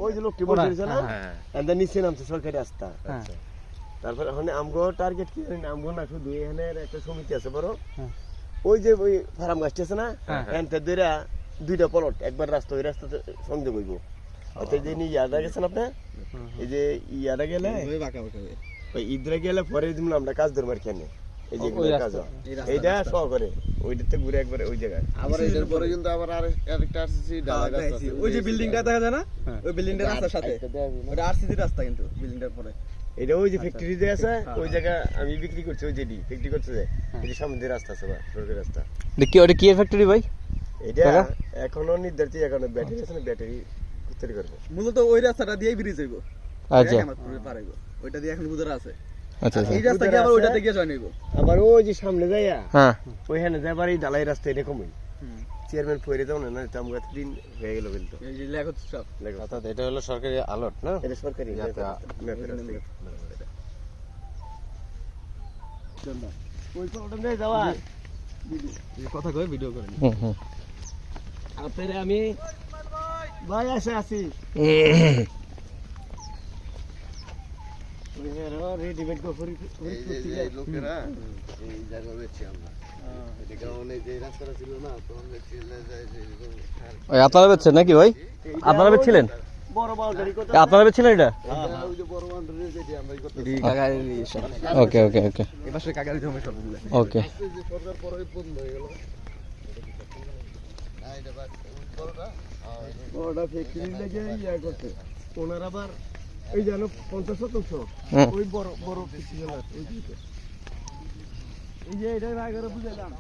ওই যে লোকটি বলতেছে না এন্ড নিচে নামছে সরকারি রাস্তা। তারপর ওখানে আমগো টার্গেট কি আমগো না শুধু এখানে একটা সমিতি আছে বড়, ওই যে ওই ফার্ম গাছটি আছে না এনতে দুইটা প্লট একবার রাস্তা ওই রাস্তাতে সংযোগ হইব। অর্থাৎ যে ইয়াদা গেছেন আপনি, এই যে ইয়াদা গেলে ওই ঈদরা গেলে পরে দিন আমরা কাজ ধরবার কেন এই যে কাজ এইটা সহ করে ওইটাতে ঘুরে একবারে ওই জায়গায় আবার এটার পরে কিন্তু আবার আরেকটা আরসিসি ঢালাই রাস্তা আছে। ওই যে বিল্ডিংটা দেখা যায় না, ওই বিল্ডিংটার রাস্তার সাথে ওটা আরসিসি রাস্তা, কিন্তু বিল্ডিংটার পরে এটা ওই যে ফ্যাক্টরি যে আছে ওই জায়গা আমি বিক্রি করছি, ওই যেটি বিক্রি করছে যে এই সামনে দিয়ে রাস্তা আছে বা সরকারি রাস্তা। দেখি ওটা কি ফ্যাক্টরি ভাই? এটা এখনো নির্ধারিত, এখনো ব্যাটারি আছে না, ব্যাটারি তৈরি করবে। মূলত ওই রাস্তাটা দিয়ে ব্রিজ হইব। আচ্ছা পার হইব ওইটা দিয়ে এখন বুঝারা আছে। আচ্ছা আচ্ছা এই রাস্তা কি আবার ওইটাতে গিয়ে জয়েন হইব। আবার ওই যে সামনে যাইয়া হ্যাঁ ওইখানে যাবার এই ঢালাই রাস্তা এরকমই চেয়ারম্যান পরে যাও না তো আমরা দিন হয়ে গেল কিন্তু এই যে লেখা সব অর্থাৎ এটা হলো সরকারি আলট না, এটা সরকারি ওই প্রবলেম নেই যাওয়া কথা কই ভিডিও করে আপনারে আমি ভাই আসে আছি রেডিমেড গোফরি এই লোকেরা এই জায়গা বেচছি আমরা। এই কারণে যে রাস্তাটা ছিল না তখন বেচছি ওই আপনারা বেচছেন নাকি ভাই? আপনারা বেচছিলেন? বড় বাউন্ডারি কত আপনারা বেচছিলেন এটা? ওই যে বড় বাউন্ডারি যেটি আমরা করতে এই কাকার ওকে ওকে ওকে এই পাশে কাকার জমি সবগুলো ওকে যে সরকার পরে বন্ধ হয়ে গেল না, এটা বাদ বড়টা বড়টা ফ্যাক্টরি লেগে ইয়া করতে ওনার আবার এই জানো 50% ওই বড় বড় ফ্যাক্টরি আছে ওই দিকে এই যে এটা রাগারে বুঝাইলাম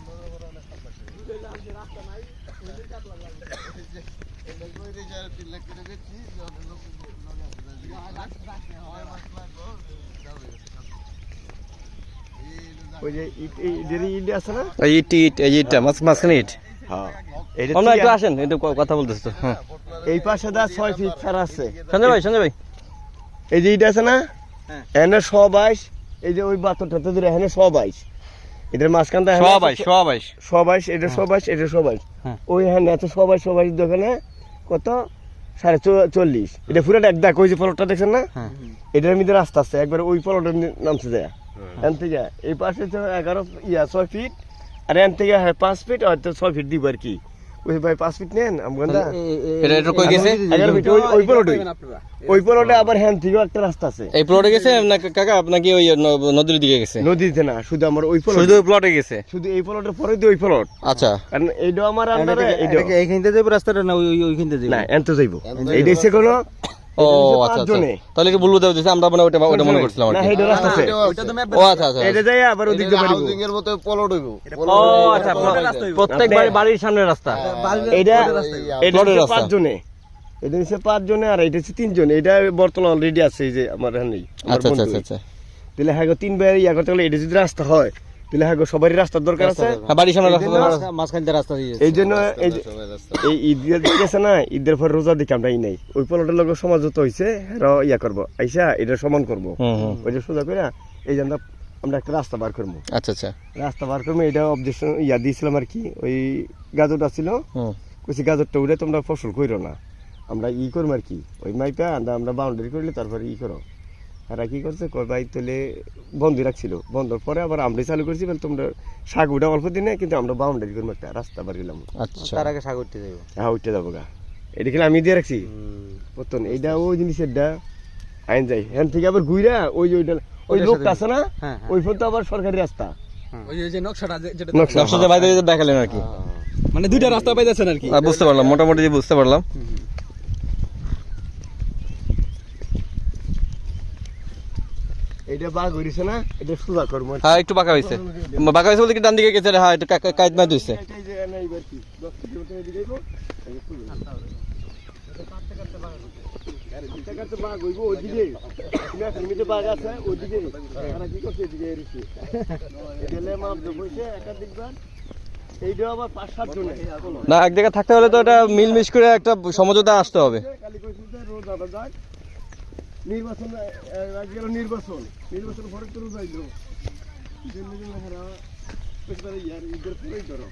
যে রাস্তা নাই ওই কাট লাগলাম এটা কই রে 3 লাখ করে বেচছি অনেক লোক ওই যে ইট আছে না এইটা মাঝখানে ইট। হ্যাঁ আমরা একটু আসেন, একটু কথা বলতেছি তো। হ্যাঁ এই পাশে দা 6 ফিট ছাড়া আছে। সঞ্জয় ভাই এই যে ইট আছে না এনে 122, এই যে ওই বাতরটাতে ধরে এনে 122, এটার মাঝখানটা 122 এটা 122 এটা 122 ওই হ্যাঁ এত 122 দোকানে কত 40.5 এটা পুরোটা এক দেখ ওই যে প্লটটা দেখছেন না এটার মধ্যে রাস্তা আছে একবার ওই প্লটের নামছে যায় এন থেকে এই পাশে 6 ফিট আর এন থেকে 5 ফিট হয়তো 6 ফিট দিব আর কি। ওই ভাই 5 ফিট নেন আমগন্দা এটা এটা কই গেছে? 11 ফিট ওই প্লটে ওই প্লটে আবার হ্যান থেকে একটা রাস্তা আছে। এই প্লটে গেছে না কাকা আপনাকে ওই নদীর দিকে গেছে? নদীতে না, শুধু আমার ওই প্লট, শুধু ওই প্লটে গেছে, শুধু এই প্লটের পরে দিয়ে ওই প্লট। আচ্ছা কারণ এইটা আমার আন্ডারে এইটা এইখানতে যাইব রাস্তাটা না ওইখানতে যাইব না এনতে যাইব এইটা এসে কোনো ও আচ্ছা আচ্ছা তাহলে কি বলবো দিতেছে আমরা মানে ওটা মনে করছিলাম না আর কি। এইটা রাস্তা আছে ওইটা তো ম্যাপ ও আচ্ছা আচ্ছা এইটা যাই আবার ওদিক দিয়ে পারিব হাউজিং এর মতো প্লট হইব। ও আচ্ছা প্রত্যেক বাড়ির সামনে রাস্তা এইটা এটা প্লটের রাস্তা। 5 জনে, এটা হচ্ছে 5 জনে আর এটা হচ্ছে 3 জন। এটা বর্তমান অলরেডি আছে এই যে আমার এখানে আচ্ছা আচ্ছা আচ্ছা তাহলে হ্যাঁ 3 ভাই ইয়া করতে গেলে এটা যদি রাস্তা হয় তাহলে হ্যাঁ সবারই রাস্তার দরকার আছে। হ্যাঁ বাড়ির সামনে রাস্তা মাঝখানতে রাস্তা দিয়ে এই জন্য এই ঈদের দিকে আছে না ঈদের পর রোজা দিকে আমরা নাই ওই প্লটের লোক সমাজত হইছে ইয়া করবো আইসা এটা সমান করবো ওইটা সোজা করে এই জন্য আমরা একটা রাস্তা বার করবো। আচ্ছা আচ্ছা রাস্তা বার করবো এটা অবজেকশন ইয়া দিয়েছিলাম আর কি। ওই গাজরটা ছিল কইছি গাজরটা উঠে তোমরা ফসল করো না আমরা ই করবো আর কি ওই মাইপা আমরা বাউন্ডারি করলে তারপরে ই করো। তারা কি করছে ভাই তাহলে বন্ধই রাখছিল, বন্ধর পরে আবার আমরা চালু করছি বলে তোমরা শাক উঠা অল্প দিনে কিন্তু আমরা বাউন্ডারি করবো একটা রাস্তা বার গেলাম। আচ্ছা তার আগে সাগরতে যাইব। হ্যাঁ উঠতে যাবো গা এটা খেলে আমি দিয়ে রাখছি প্রথম এইটা ওই জিনিসের আইন যাই হ্যান থেকে আবার ঘুরা ওই ওই লোকটা আছে না ওই ফোন তো আবার সরকারি রাস্তা ওই যে নকশাটা যেটা নকশাতে বাইরে দেখালেন আর কি, মানে দুইটা রাস্তা পাইতেছেন আর কি। বুঝতে পারলাম মোটামুটি বুঝতে পারলাম। এটা বাঘ হইছে না এটা সুজা করবো। হ্যাঁ একটু বাঁকা হয়েছে বলতে কি ডান দিকে গেছে? হ্যাঁ একটু কাইত না দিছে। না এক জায়গায় থাকতে হলে তো এটা মিলমিশ করে একটা সমঝোতা আসতে হবে। নির্বাচন নির্বাচন নির্বাচন পরে তো যাইল ঈদের পরেই করো।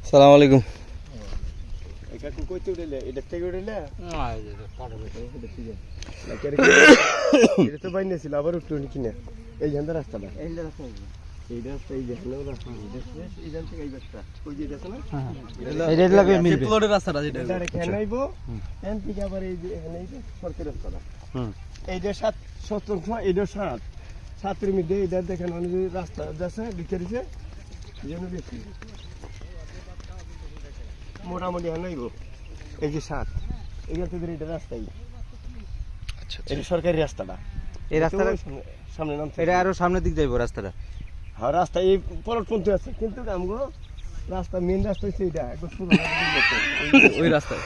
সালাম আলাইকুম। কাকু কইতে উঠলে এটা থেকে উঠলে এটা তো বাইনে ছিল আবার উঠলো কিনা এই জানতে রাস্তাটা এই রাস্তা এই যে হলো রাস্তা এই জানতে এই রাস্তা ওই যে আছে না এটা লাগে মিলবে প্লটের রাস্তাটা যেটা এটা এখানে আইবো এন থেকে আবার এই যে এখানে এই যে সরকারি রাস্তাটা এইটা 7 এটা 7 মধ্যে এটা দেখেন অনেক রাস্তা আছে লিখেছে যেন বেশি মোটামুটি এখানে আইবো এই যে 7 এখান থেকে এটা রাস্তাই। আচ্ছা এটা সরকারি রাস্তাটা এই রাস্তাটা সামনে নাম এটা আরো সামনের দিক যাইবো রাস্তাটা। হ্যাঁ রাস্তা এই পলট পন্থী আছে কিন্তু আমগো রাস্তা মেন রাস্তা হচ্ছে এটা একদম পুরো ওই রাস্তায়।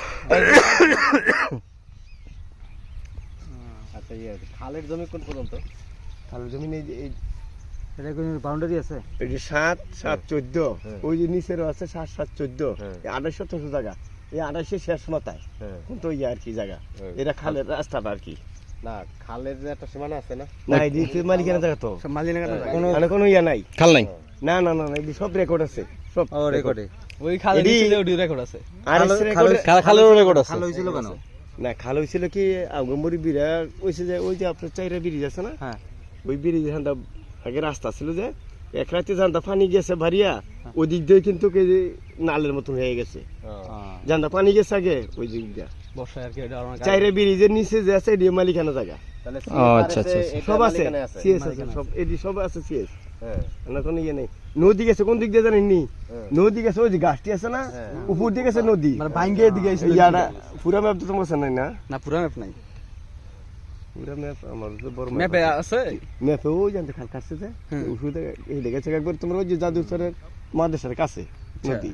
আচ্ছা খালের জমি কোন পর্যন্ত? খালের জমি এই যে এটা কোন বাউন্ডারি আছে? এই যে 7 7 14 ওই যে নিচেরও আছে 7 7 14 28 27 জায়গা এই 28 শেষ মাথায় কিন্তু ওই আর কি জায়গা এটা খালের রাস্তাটা আর কি। না খালের যে একটা সীমানা আছে না? না এই যে মালিকানা জায়গা তো কোনো কোনো ইয়া নাই খাল নাই। না না না এই সব রেকর্ড আছে সব ও রেকর্ডে ওই খালের নিচে ওডি রেকর্ড আছে। আর খালের রেকর্ড আছে। খাল হইছিল কেন? না খাল হইছিল কি আগমরি বিরা কইছে যে ওই যে আপনার চাইরা ব্রিজ আছে না হ্যাঁ ওই ব্রিজ হান্দা আগে রাস্তা ছিল যে এক রাতে জানতা পানি গেছে ভারিয়া ওদিক দিয়ে কিন্তু নালের মতন হয়ে গেছে জানতা পানি গেছে আগে ওই দিক দিয়ে বর্ষায় আর কি এটা আমার চাইরে ব্রিজের নিচে যে আছে এডি মালিকানা জায়গা তাহলে ও আচ্ছা আচ্ছা সব আছে সিএস আছে সব এডি সব আছে সিএস না কোনো ইয়ে নেই। নদী গেছে কোন দিক দিয়ে জানেন নি? নদী গেছে ওই যে গাছটি আছে না উপর দিকে গেছে নদী মানে ভাঙ্গে এদিকে আইছিল। ইয়াটা পুরা ম্যাপ তো তোমার নাই না? না পুরো ম্যাপ নাই। পুরা ম্যাপ আমার তো বড় ম্যাপে আছে ম্যাপে ওই জানতে খাল কাছে যে উপরে এই লেগেছে একবার তোমার ওই যে জাদুসরের মাদ্রাসার কাছে নদী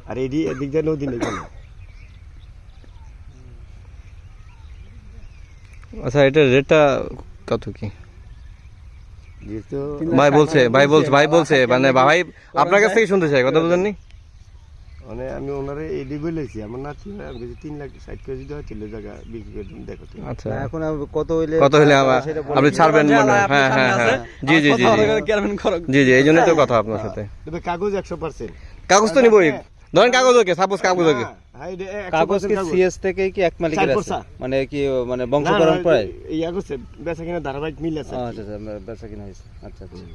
আর এডি এদিক দিয়ে নদী নেই কোনো। আচ্ছা এটা রেটটা কত কি যেহেতু ভাই বলছে মানে ভাই আপনার কাছ থেকে শুনতে চাই কথা বুঝেননি। মানে আমি ওনারে এডি বলেছি আমার না ছিল আমি 3,60,000 কেজি দেওয়া ছিল জায়গা বিক্রি করে দেখো তুমি। আচ্ছা এখন কত হইলে আপনি ছাড়বেন মনে হয়। হ্যাঁ হ্যাঁ হ্যাঁ জি জি জি জি জি এই জন্যই তো কথা আপনার সাথে। তবে কাগজ 100%। কাগজ তো নিবই ধরেন কাগজ ওকে সাপোজ কাগজ ওকে কাগজ কি সিএস থেকে কি এক মালিকের আছে মানে কি মানে বংশকরণ পড়ে ইয়া করছে বেচা কিনা ধারাবাহিক মিল আছে। আচ্ছা আচ্ছা বেচা কিনা হইছে। আচ্ছা আচ্ছা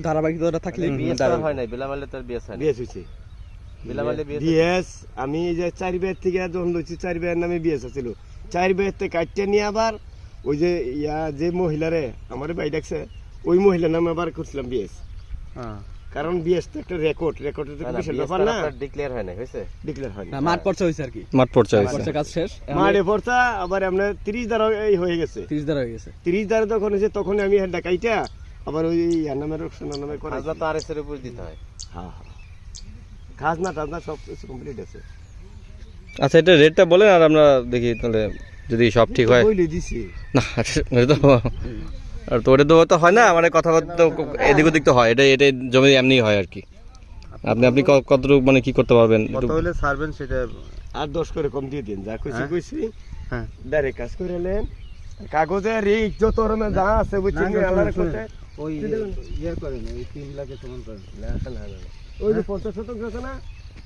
ধারাবাহিক তো থাকলে বিএস হয় নাই বিলামালে তোর বিএস হয় বিএস হইছে বিলামালে বিএস বিএস আমি এই যে 4 বের থেকে যখন লইছি 4 বের নামে বিএস ছিল 4 বের থেকে কাটতে নিয়ে আবার ওই যে ইয়া যে মহিলারে আমারে ভাই ডাকছে ওই মহিলার নামে আবার করছিলাম বিএস। হ্যাঁ কারণ বিএস তো একটা রেকর্ডের তো বিশেষ ব্যাপার না ডিক্লেয়ার হয় নাই হইছে ডিক্লেয়ার হয় না মাঠ পড়ছে হইছে আর কি মাঠ পড়ছে কাজ শেষ মাঠে পড়তা আবার আমরা 30 দ্বারা এই হয়ে গেছে 30 দ্বারা হয়ে গেছে 30 দ্বারা তখন হয়েছে তখন আমি হেড ডাকাইটা আবার ওই ইয়ার নামের অপশন নামে করা খাজনা তো আরএস এর উপর দিতে হয়। হ্যাঁ হ্যাঁ খাজনা টাজনা সব কিছু কমপ্লিট আছে। আচ্ছা এটা রেটটা বলেন আর আমরা দেখি তাহলে যদি সব ঠিক হয়। বইলে দিছি না এটা তো আর তো ওটা তো হয় না মানে কথাবার্তা তো এদিক ওদিক তো হয় এটা এটা জমি এমনি হয় আর কি। আপনি কতটুকু মানে কি করতে পারবেন কত হইলে ছাড়বেন সেটা আর 10 করে কম দিয়ে দিন যা কইছি হ্যাঁ ডাইরেক্ট কাজ করে নেন কাগজে রিক যত রকমের যা আছে বুঝছেন আল্লাহর করতে ওই ইয়ে করেন ওই 3 লাখে সমান করেন না না ওই যে 50% আছে না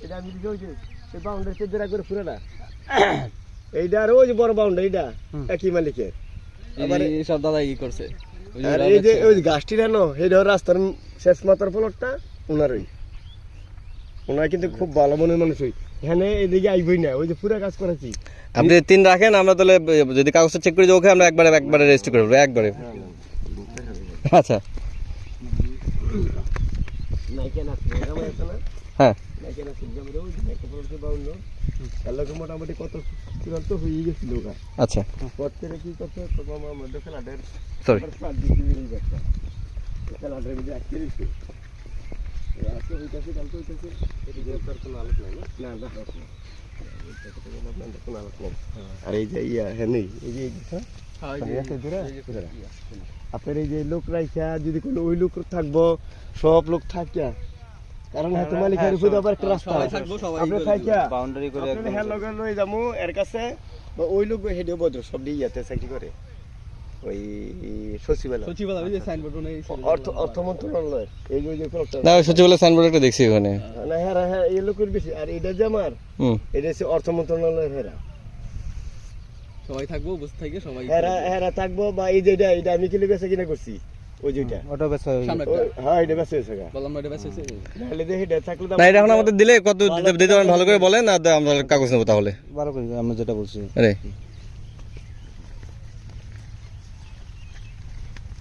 এটা আমি দিই ওই যে সেই বাউন্ডারি দেরা করে পুরোটা এইটা আর ওই যে বড় বাউন্ডারি এটা একই মালিকের আবার এই সব দাদা কি করছে আর এই যে ওই গাছটি জানো এই ধর রাস্তার শেষ মাথার প্লটটা ওনারই ওনার কিন্তু খুব ভালো মনের মানুষ হই এখানে এদিকে আইবই না ওই যে পুরো কাজ করেছি। আপনি 3 রাখেন আমরা তাহলে যদি কাগজটা চেক করে দিই ওকে আমরা একবারে রেজিস্টার করে দেব একবারে। আচ্ছা নাইকেন আছে না হ্যাঁ নাইকেন আছে জমিতে ওই একটা প্লট বাউন্ড তাহলে মোটামুটি কত চূড়ান্ত হয়ে গেছিল ওটা। আচ্ছা করতে কি করতে তো মামা মধ্যে খেলাটার সরি খেলাটার মধ্যে অ্যাক্টিভিটি আজকে হইতাছে কালকে হইতাছে এটা যে তার কোনো আলোচনা নাই না না কোনো আলোচনা আর এই যে ইয়া হ্যাঁ নেই এই যে আপনার এই যে লোক রাইখা যদি কোনো ওই লোক থাকবো সব লোক থাকিয়া কারণ হয়তো মালিকের উপরে আবার একটা রাস্তা সবাই আছে। থাকবো, সবাই আপনি করে থাইকা বাউন্ডারি করে আপনি হ্যাঁ লগে লই যামু এর কাছে বা ওই লোক হেডিও বদ্র সব দিয়ে ইয়াতে চাকরি করে ওই সচিবালয় সচিবালয় ওই যে সাইনবোর্ড নেই অর্থ মন্ত্রণালয় এই যে ক্লকটা না ওই সচিবালয় সাইনবোর্ড একটা দেখছি ওখানে না হ্যাঁ এই লোকের বেশি আর এটা যে আমার হুম এটা হচ্ছে অর্থ মন্ত্রণালয়ের হেরা সবাই থাকবো বসে থেকে সবাই হেরা থাকবো বা এই যে এটা আমি কিনে বেচা কিনা করছি ওই যেটা ওটা বেচা সামনে হ্যাঁ এটা বেচা হয়েছে গা বললাম না এটা বেঁচে নাহলে দেখি এটা থাকলে তো না এটা এখন আমাদের দিলে কত দিতে পারেন ভালো করে বলেন আর আমরা কাগজ নেবো তাহলে 12 করে আমরা যেটা বলছি আরে